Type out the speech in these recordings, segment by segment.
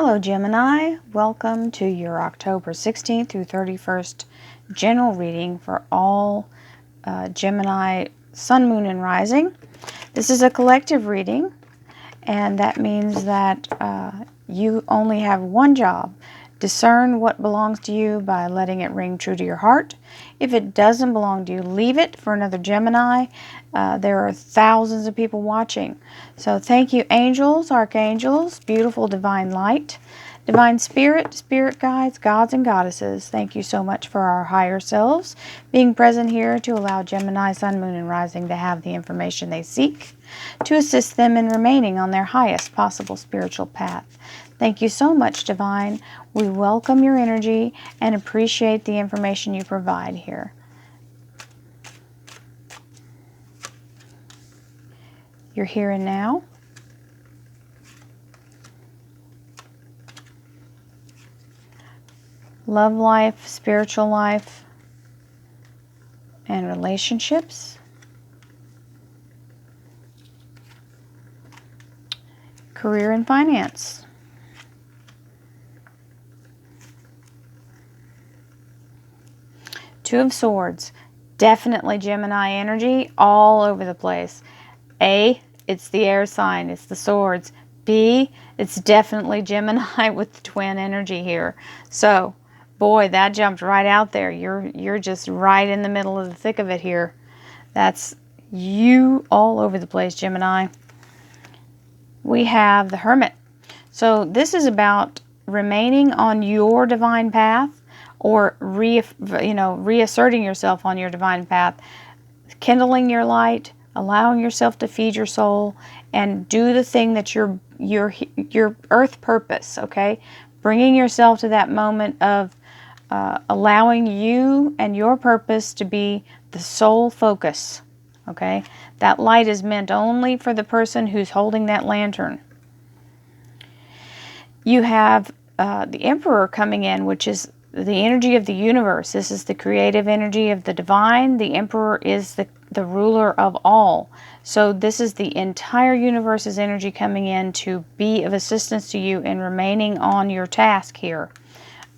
Hello Gemini, welcome to your October 16th through 31st general reading for all Gemini Sun, Moon, and Rising. This is a collective reading, and that means that you only have one job. Discern what belongs to you by letting it ring true to your heart. If it doesn't belong to you, leave it for another Gemini. There are thousands of people watching. So thank you, angels, archangels, beautiful divine light, divine spirit, spirit guides, gods and goddesses. Thank you so much for our higher selves being present here to allow Gemini, Sun, Moon, and Rising to have the information they seek to assist them in remaining on their highest possible spiritual path. Thank you so much, Divine. We welcome your energy and appreciate the information you provide here. You're here and now. Love life, spiritual life, and relationships. Career and finance. Two of Swords. Definitely Gemini energy all over the place. A, it's the air sign. It's the swords. B, it's definitely Gemini with the twin energy here. So, boy, that jumped right out there. You're just right in the middle of the thick of it here. That's you all over the place, Gemini. We have the Hermit. So this is about remaining on your divine path, or reasserting yourself on your divine path, kindling your light, allowing yourself to feed your soul, and do the thing that your earth purpose. Okay, bringing yourself to that moment of allowing you and your purpose to be the sole focus. Okay, that light is meant only for the person who's holding that lantern. You have the Emperor coming in, which is the energy of the universe. This is the creative energy of the divine. The Emperor is the ruler of all. So this is the entire universe's energy coming in to be of assistance to you in remaining on your task here.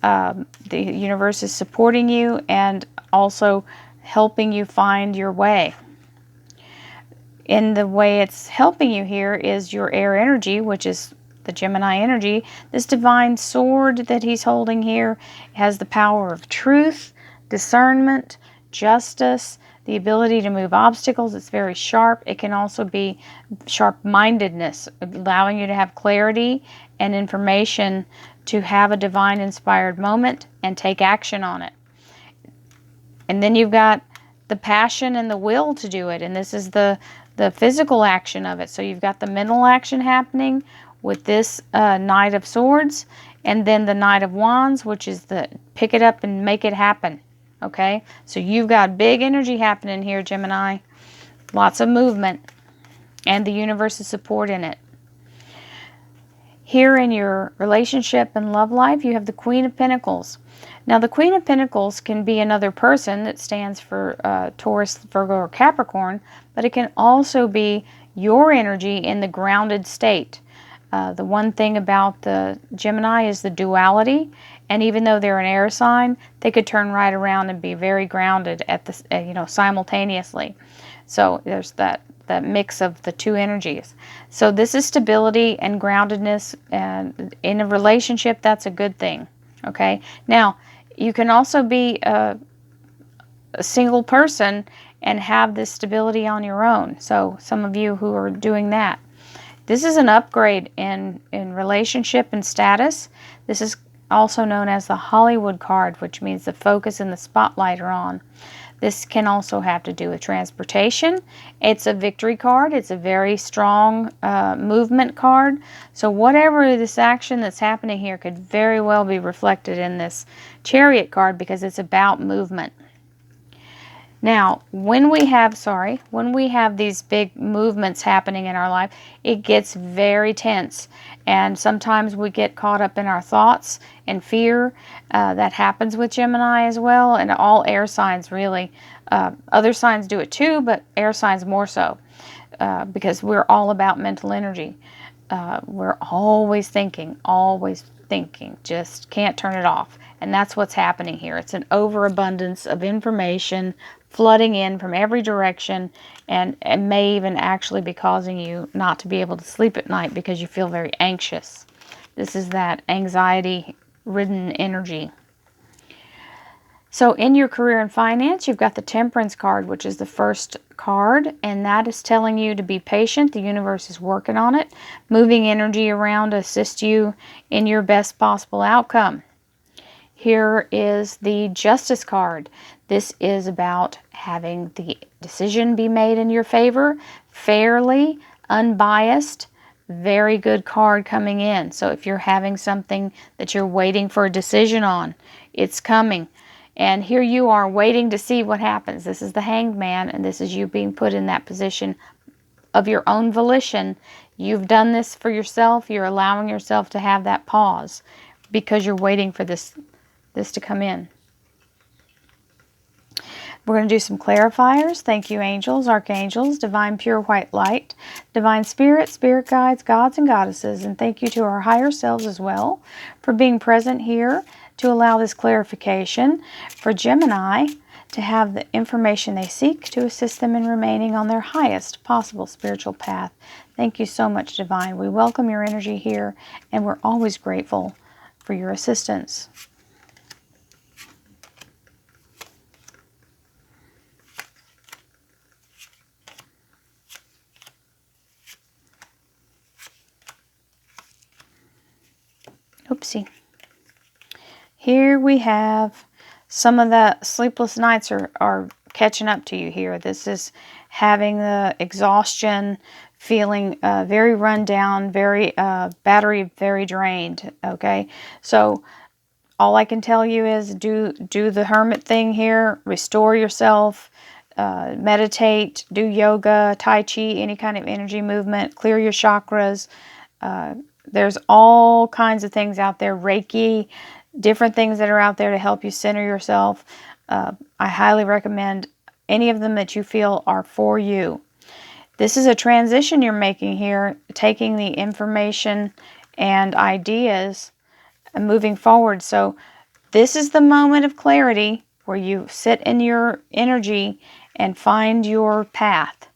The universe is supporting you and also helping you find your way. In the way it's helping you here is your air energy, which is the Gemini energy. This divine sword that he's holding here has the power of truth, discernment, justice, the ability to move obstacles. It's very sharp. It can also be sharp-mindedness, allowing you to have clarity and information to have a divine inspired moment and take action on it. And then you've got the passion and the will to do it, and this is the physical action of it. So you've got the mental action happening with this Knight of Swords, and then the Knight of Wands, which is the pick it up and make it happen. Okay, so you've got big energy happening here, Gemini. Lots of movement, and the universe's support in it. Here in your relationship and love life, you have the Queen of Pentacles. Now, the Queen of Pentacles can be another person that stands for Taurus, Virgo, or Capricorn, but it can also be your energy in the grounded state. The one thing about the Gemini is the duality, and even though they're an air sign, they could turn right around and be very grounded at the simultaneously. So there's that mix of the two energies. So this is stability and groundedness, and in a relationship, that's a good thing. Okay. Now, you can also be a single person and have this stability on your own. So some of you who are doing that. This is an upgrade in relationship and status. This is also known as the Hollywood card, which means the focus and the spotlight are on. This can also have to do with transportation. It's a victory card. It's a very strong movement card. So whatever this action that's happening here could very well be reflected in this Chariot card, because it's about movement. Now, when we have these big movements happening in our life, it gets very tense. And sometimes we get caught up in our thoughts and fear. That happens with Gemini as well, and all air signs really. Other signs do it too, but air signs more so, because we're all about mental energy. we're always thinking, just can't turn it off. And that's what's happening here. It's an overabundance of information flooding in from every direction, and it may even actually be causing you not to be able to sleep at night because you feel very anxious. This is that anxiety-ridden energy. So in your career and finance, you've got the Temperance card, which is the first card, and that is telling you to be patient. The universe is working on it, moving energy around to assist you in your best possible outcome. Here is the Justice card. This is about having the decision be made in your favor, fairly, unbiased. Very good card coming in. So if you're having something that you're waiting for a decision on, it's coming. And here you are waiting to see what happens. This is the Hanged Man, and this is you being put in that position of your own volition. You've done this for yourself. You're allowing yourself to have that pause because you're waiting for this to come in. We're going to do some clarifiers. Thank you, angels, archangels, divine pure white light, divine spirit, spirit guides, gods and goddesses, and thank you to our higher selves as well for being present here to allow this clarification for Gemini to have the information they seek to assist them in remaining on their highest possible spiritual path. Thank you so much, Divine. We welcome your energy here, and we're always grateful for your assistance. Oopsie. Here we have some of the sleepless nights are catching up to you here. This is having the exhaustion, feeling very run down, very battery very drained. Okay, so all I can tell you is do the hermit thing here. Restore yourself. Meditate. Do yoga, tai chi, any kind of energy movement. Clear your chakras. There's all kinds of things out there. Reiki. Different things that are out there to help you center yourself. I highly recommend any of them that you feel are for you. This is a transition you're making here, taking the information and ideas and moving forward. So this is the moment of clarity where you sit in your energy and find your path.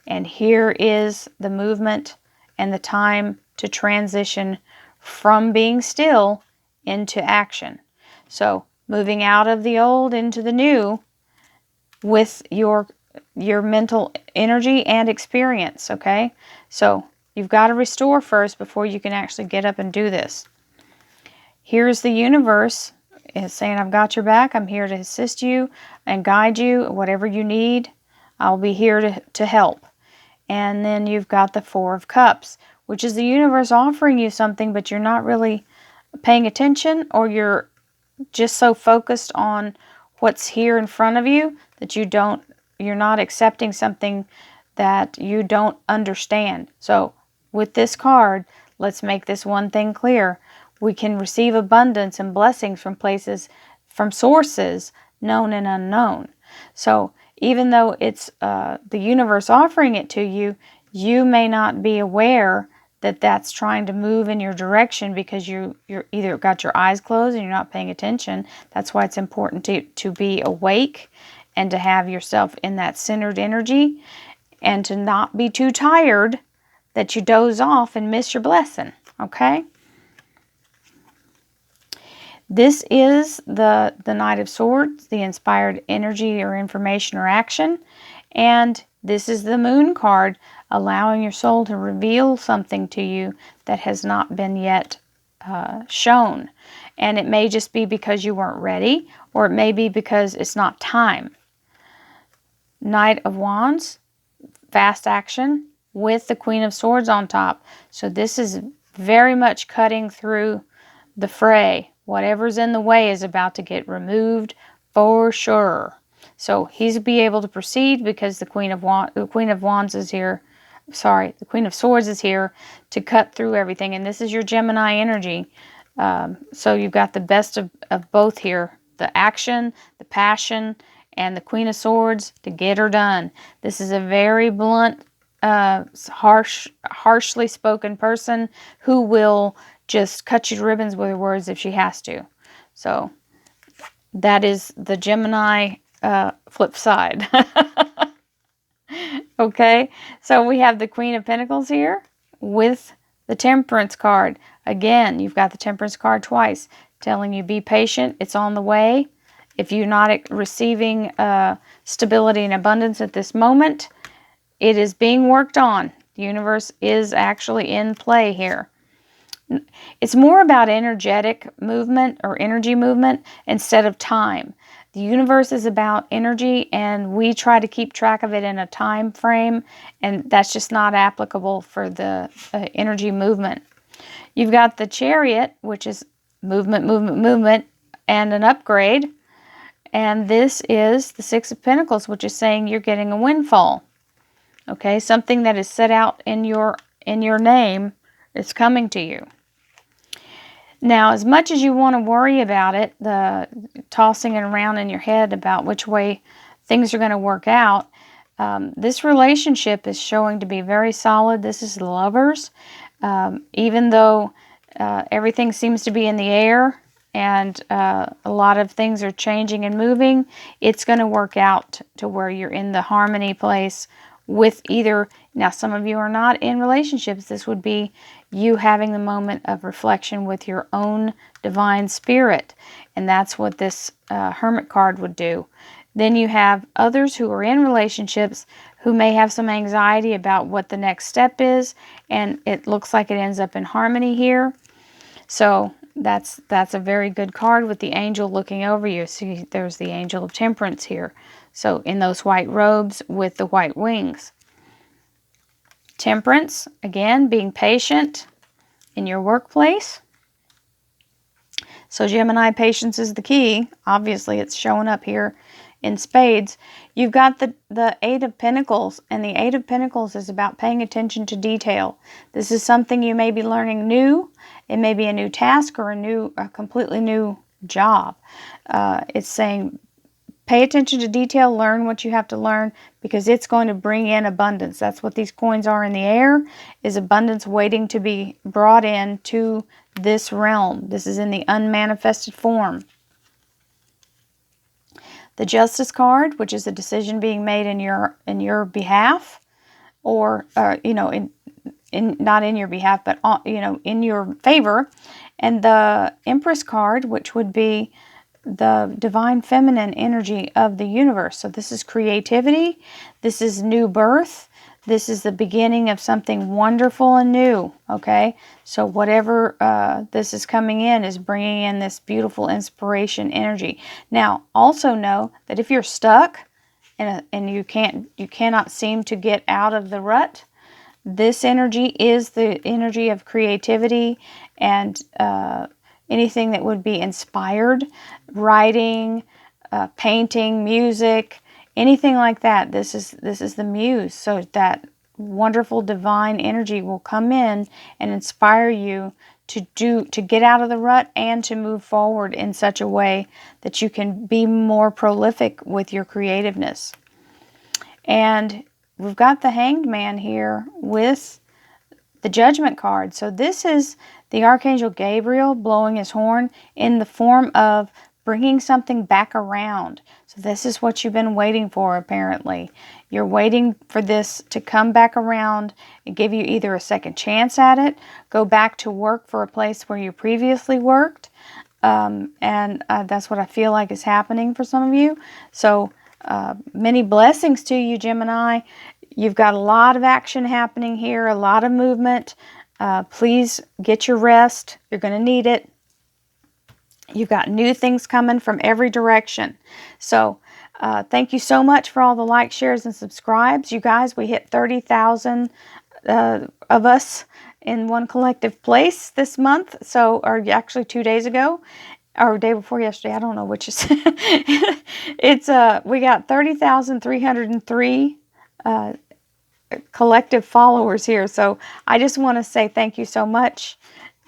And here is the movement and the time to transition from being still into action. So moving out of the old into the new with your mental energy and experience, okay? So you've got to restore first before you can actually get up and do this. Here's the universe. It's saying, I've got your back. I'm here to assist you and guide you. Whatever you need, I'll be here to help. And then you've got the Four of Cups, which is the universe offering you something, but you're not really paying attention, or you're just so focused on what's here in front of you that you're not accepting something that you don't understand. So with this card, let's make this one thing clear. We can receive abundance and blessings from places, from sources known and unknown. So even though it's the universe offering it to you, you may not be aware that that's trying to move in your direction because you're either got your eyes closed and you're not paying attention. That's why it's important to be awake and to have yourself in that centered energy and to not be too tired that you doze off and miss your blessing, okay? This is the Knight of Swords, the inspired energy or information or action. And this is the Moon card, allowing your soul to reveal something to you that has not been yet shown. And it may just be because you weren't ready, or it may be because it's not time. Knight of Wands, fast action with the Queen of Swords on top. So this is very much cutting through the fray. Whatever's in the way is about to get removed for sure. So he's be able to proceed because the Queen of Wands is here. Sorry, the Queen of Swords is here to cut through everything. And this is your Gemini energy. So you've got the best of both here. The action, the passion, and the Queen of Swords to get her done. This is a very blunt harshly spoken person who will just cut you to ribbons with her words if she has to. So that is the Gemini flip side. Okay, so we have the Queen of Pentacles here with the Temperance card. Again, you've got the Temperance card twice, telling you be patient, it's on the way. If you're not receiving stability and abundance at this moment, it is being worked on. The universe is actually in play here. It's more about energetic movement or energy movement instead of time. The universe is about energy, and we try to keep track of it in a time frame, and that's just not applicable for the energy movement. You've got the Chariot, which is movement, movement, movement, and an upgrade. And this is the Six of Pentacles, which is saying you're getting a windfall. Okay, something that is set out in your name is coming to you. Now, as much as you want to worry about it, the tossing it around in your head about which way things are going to work out, this relationship is showing to be very solid. This is lovers. Even though everything seems to be in the air and a lot of things are changing and moving, it's going to work out to where you're in the harmony place with either. Now, some of you are not in relationships. This would be you having the moment of reflection with your own divine spirit, and that's what this Hermit card would do. Then you have others who are in relationships who may have some anxiety about what the next step is, and it looks like it ends up in harmony here. So that's a very good card with the angel looking over you. See, there's the angel of temperance here. So in those white robes with the white wings. Temperance, again, being patient in your workplace. So Gemini, patience is the key. Obviously, it's showing up here in spades. You've got the Eight of Pentacles, and the Eight of Pentacles is about paying attention to detail. This is something you may be learning new. It may be a new task or a completely new job. It's saying pay attention to detail, learn what you have to learn, because it's going to bring in abundance. That's what these coins are in the air, is abundance waiting to be brought in to this realm. This is in the unmanifested form. The Justice card, which is a decision being made in your behalf, or not in your behalf, but in your favor. And the Empress card, which would be the divine feminine energy of the universe. So this is creativity. This is new birth. This is the beginning of something wonderful and new, okay? So whatever this is coming in is bringing in this beautiful inspiration energy. Now, also know that if you're stuck and you cannot seem to get out of the rut, this energy is the energy of creativity and anything that would be inspired, writing, painting, music, anything like that. This is the muse. So that wonderful divine energy will come in and inspire you to get out of the rut and to move forward in such a way that you can be more prolific with your creativeness. And we've got the Hanged Man here with the Judgment card. So this is the Archangel Gabriel blowing his horn in the form of bringing something back around. So this is what you've been waiting for, apparently. You're waiting for this to come back around and give you either a second chance at it, go back to work for a place where you previously worked, and that's what I feel like is happening for some of you. So many blessings to you, Gemini. You've got a lot of action happening here, a lot of movement. Please get your rest. You're going to need it. You've got new things coming from every direction. So thank you so much for all the likes, shares, and subscribes. You guys, we hit 30,000 of us in one collective place this month. So, or actually 2 days ago, or day before yesterday. I don't know which is. We got 30,303 collective followers here. So I just want to say thank you so much.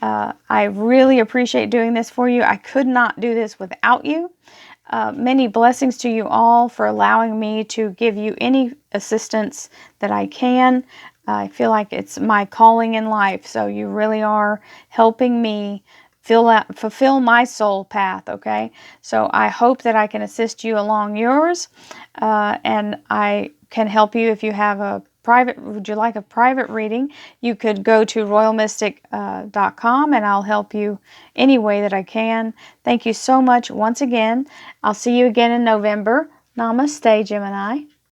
I really appreciate doing this for you. I could not do this without you. Many blessings to you all for allowing me to give you any assistance that I can. I feel like it's my calling in life. So you really are helping me fulfill my soul path, okay? So I hope that I can assist you along yours, and I can help you if you have a private, would you like a private reading? You could go to royalmystic.com and I'll help you any way that I can. Thank you so much once again. I'll see you again in November. Namaste, Gemini.